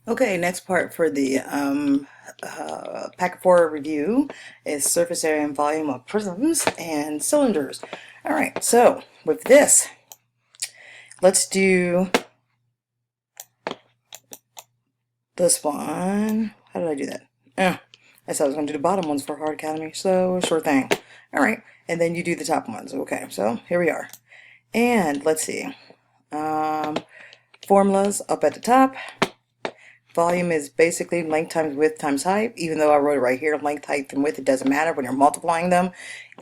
Okay, next part for the Packet 4 review is surface area and volume of prisms and cylinders. All right, so with this, let's do this one. How did I do that? I said I was going to do the bottom ones for Hard Academy, so sure thing. All right, and then you do the top ones. Okay, so here we are. And let's see. Formulas up at the top. Volume is basically length times width times height. Even though I wrote it right here, length, height, and width, it doesn't matter. When you're multiplying them,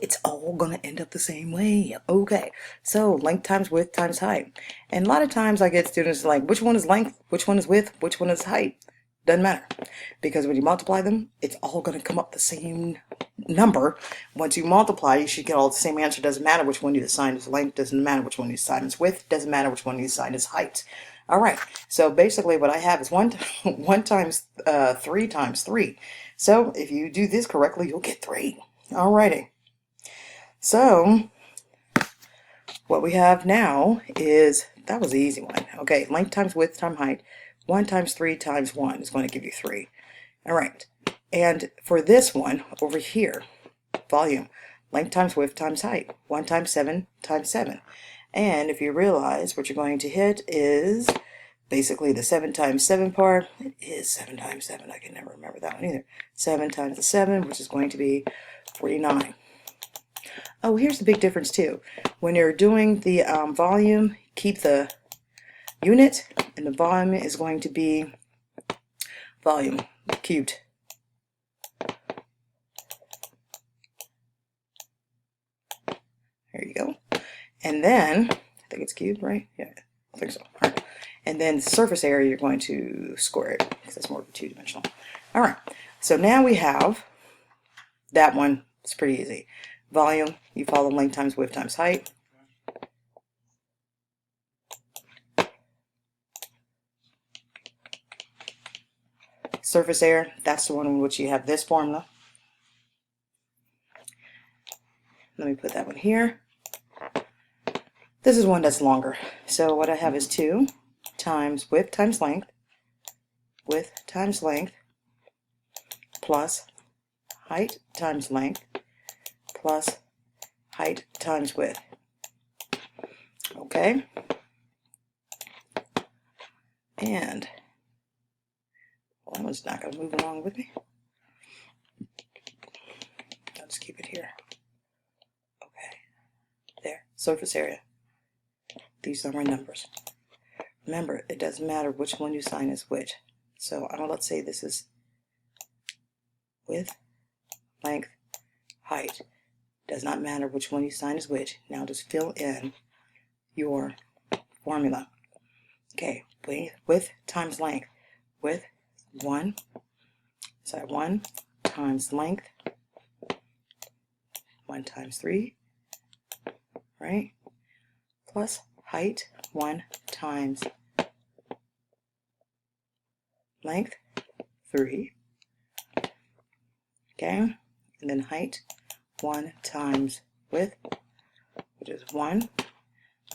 it's all going to end up the same way. Okay, so length times width times height. And a lot of times I get students like, which one is length, which one is width, which one is height? Doesn't matter. Because when you multiply them, it's all going to come up the same number. Once you multiply, you should get all the same answer. Doesn't matter which one you assign as length, doesn't matter which one you assign as width, doesn't matter which one you assign as height. All right, so basically what I have is 1 times 3 times 3. So if you do this correctly, you'll get 3. All righty. So what we have now is, that was the easy one. Okay, length times width times height. 1 times 3 times 1 is going to give you 3. All right, and for this one over here, volume, length times width times height. 1 times 7 times 7. And if you realize what you're going to hit is basically the 7 times 7 part. It is 7 times 7. I can never remember that one either. 7 times the 7, which is going to be 49. Oh, here's the big difference too. When you're doing the volume, keep the unit, and the volume is going to be volume cubed. There you go. And then, I think it's cubed, right? Yeah, I think so. All right. And then the surface area, you're going to square it, because that's more of a two-dimensional. All right, so now we have that one. It's pretty easy. Volume, you follow length times width times height. Surface area, that's the one in which you have this formula. Let me put that one here. This is one that's longer. So what I have is 2 times width times length, plus height times length, plus height times width. Okay? And one was not going to move along with me. I'll just keep it here. Okay. There. Surface area. These are my numbers. Remember, it doesn't matter which one you assign as which. So let's say this is width, length, height. Does not matter which one you assign as which. Now just fill in your formula. Okay, width times length. Width, 1 times length, 1 times 3, right? Plus height, 1 times length, 3. Okay, and then height, 1 times width, which is 1.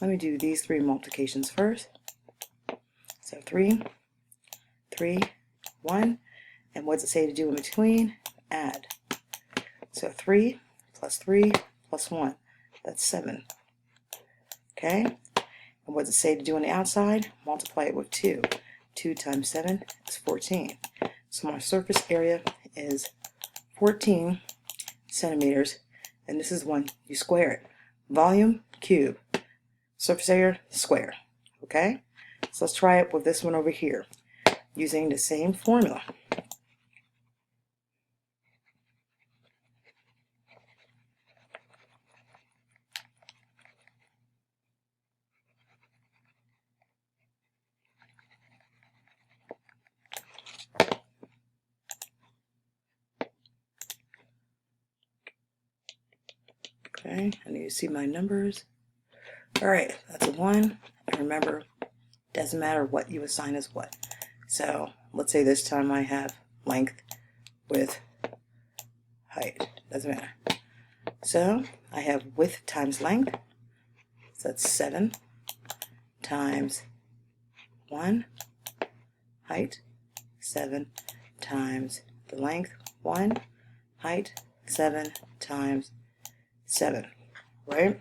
Let me do these 3 multiplications first. So 3, 3, 1. And what does it say to do in between? Add. So 3 plus 1. That's 7. Okay? And what does it say to do on the outside? Multiply it with 2. 2 times 7 is 14. So my surface area is 14 centimeters. And this is when you square it. Volume, cube. Surface area, square. Okay? So let's try it with this one over here, using the same formula. Okay, I need to see my numbers. All right, that's a 1. And remember, doesn't matter what you assign as what. So let's say this time I have length, width, height. Doesn't matter. So I have width times length. So that's 7 times 1. Height 7 times the length, 1, height, 7 times 7, right?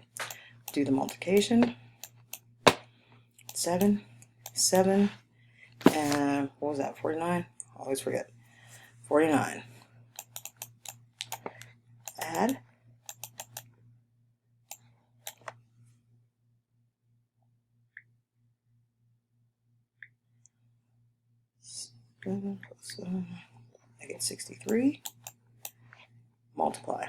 Do the multiplication, 7, 7, and what was that, 49? I always forget. 49. Add. I get 63. Multiply.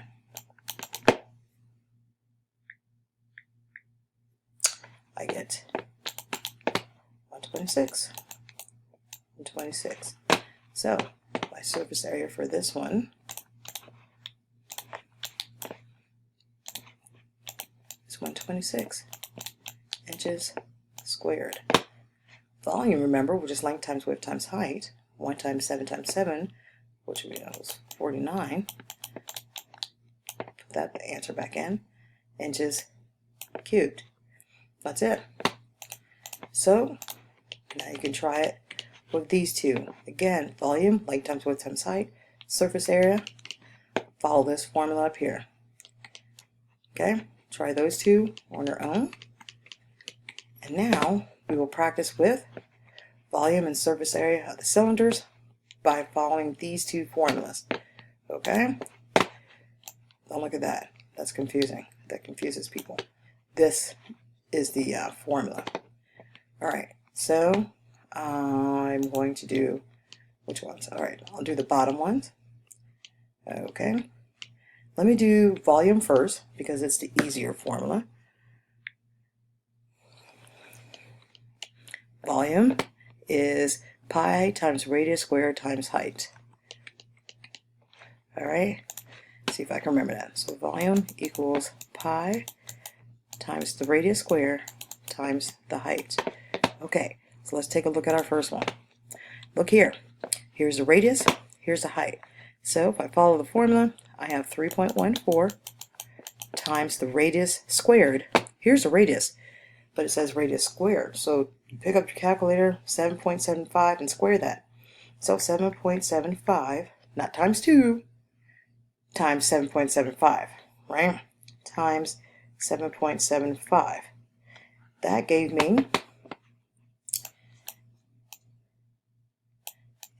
I get 126. 126. So my surface area for this one is 126 inches squared. Volume, remember, which is length times width times height. 1 times 7 times 7, which would be 49. Put that answer back in. Inches cubed. That's it. So now you can try it with these two. Again, volume, length times width times height, surface area. Follow this formula up here. Okay, try those two on your own. And now we will practice with volume and surface area of the cylinders by following these two formulas. Okay? Don't look at that. That's confusing. That confuses people. This is the formula. Alright, so I'm going to do, which ones? Alright, I'll do the bottom ones. Okay. Let me do volume first because it's the easier formula. Volume is pi times radius squared times height. Alright, see if I can remember that. So volume equals pi times the radius squared times the height. Okay, so let's take a look at our first one. Look here. Here's the radius, here's the height. So if I follow the formula, I have 3.14 times the radius squared. Here's the radius, but it says radius squared. So you pick up your calculator, 7.75, and square that. So 7.75, not times 2, times 7.75, right? Times 7.75. That gave me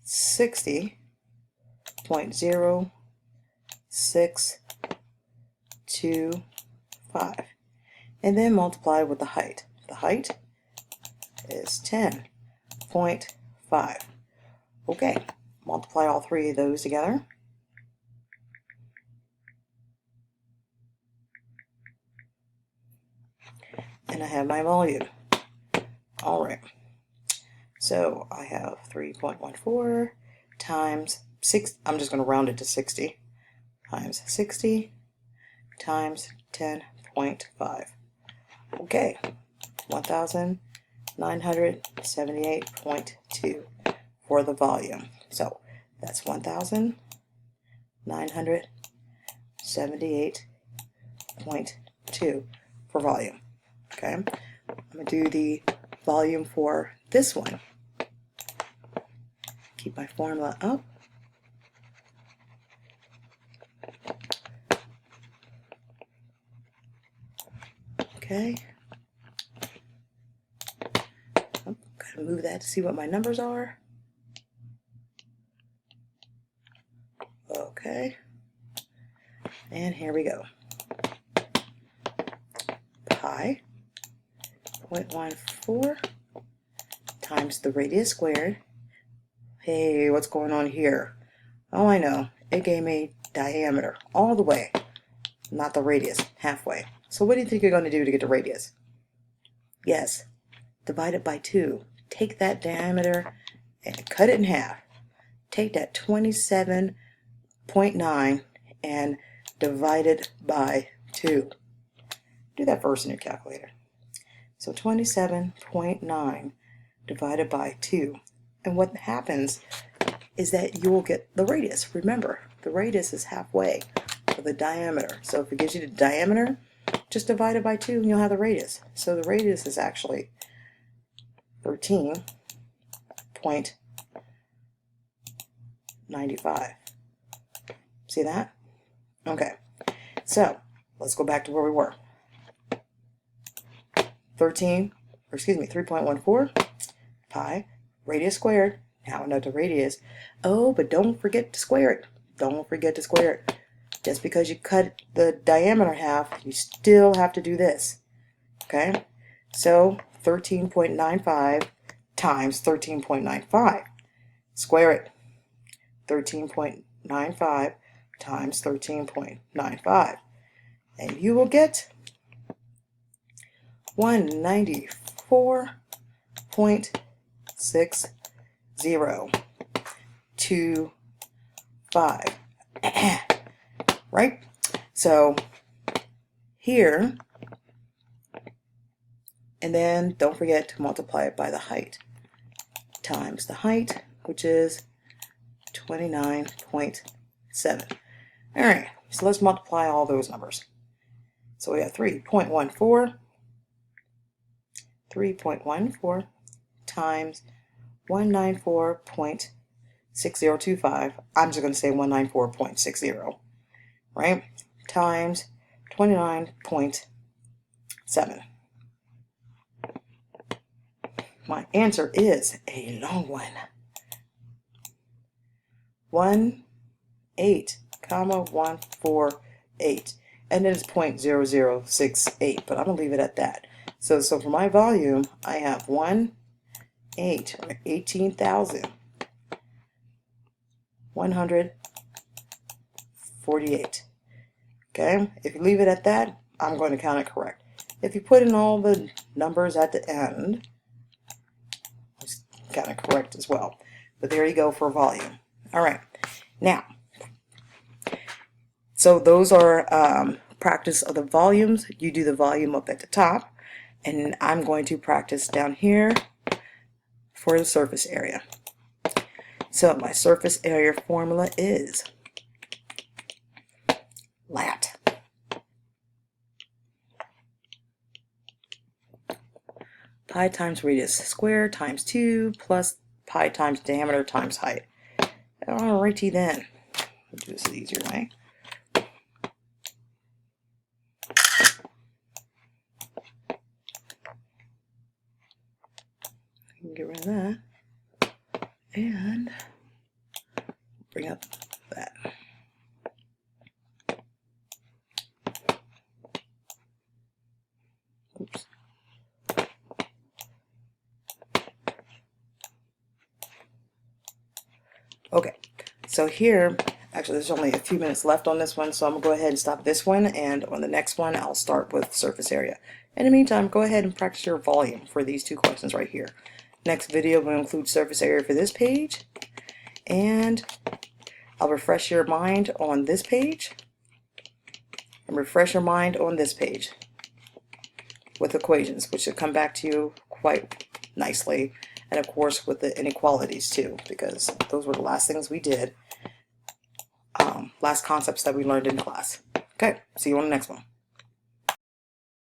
60.0625. And then multiply with the height. The height is 10.5. Okay, multiply all three of those together. And I have my volume. Alright, so I have 3.14 times 6, I'm just going to round it to 60, times 60 times 10.5. Okay, 1,978.2 for the volume. So that's 1,978.2 for volume. Okay, I'm going to do the volume for this one. Keep my formula up. Okay. Oh, gotta move that to see what my numbers are. Okay. And here we go. Pi 0.14 times the radius squared. Hey, what's going on here? Oh, I know. It gave me diameter all the way, not the radius, halfway. So what do you think you're going to do to get the radius? Yes, divide it by 2. Take that diameter and cut it in half. Take that 27.9 and divide it by 2. Do that first in your calculator. So 27.9 divided by 2. And what happens is that you will get the radius. Remember, the radius is halfway of the diameter. So if it gives you the diameter, just divide it by 2 and you'll have the radius. So the radius is actually 13.5 95. See that? Okay, so let's go back to where we were. 3.14 pi radius squared. Now I know the radius. Oh, but don't forget to square it. Don't forget to square it. Just because you cut the diameter half, you still have to do this. Okay? So 13.95 times 13.95. Square it. 13.95 times 13.95. And you will get 194.6025. Right? So here, and then don't forget to multiply it by the height times the height, which is 29.7. All right, so let's multiply all those numbers. So we have 3.14 times 194.6025. I'm just going to say 194.60, right? Times 29.7. My answer is a long one. 18,148. And then it's 0.0068, but I'm going to leave it at that. So for my volume, I have 18,148. Okay, if you leave it at that, I'm going to count it correct. If you put in all the numbers at the end, it's kind of correct as well. But there you go for volume. All right, now, so those are practice of the volumes. You do the volume up at the top, and I'm going to practice down here for the surface area. So my surface area formula is lat. Pi times radius squared times 2 plus pi times diameter times height. Alrighty then. We'll do this the easier way. Get rid of that. And bring up that. Oops. Okay, so here, actually there's only a few minutes left on this one, so I'm going to go ahead and stop this one, and on the next one I'll start with surface area. In the meantime, go ahead and practice your volume for these two questions right here. Next video will include surface area for this page, and I'll refresh your mind on this page, and refresh your mind on this page with equations, which should come back to you quite nicely. And of course with the inequalities too, because those were the last things we did, last concepts that we learned in class. Okay, see you on the next one.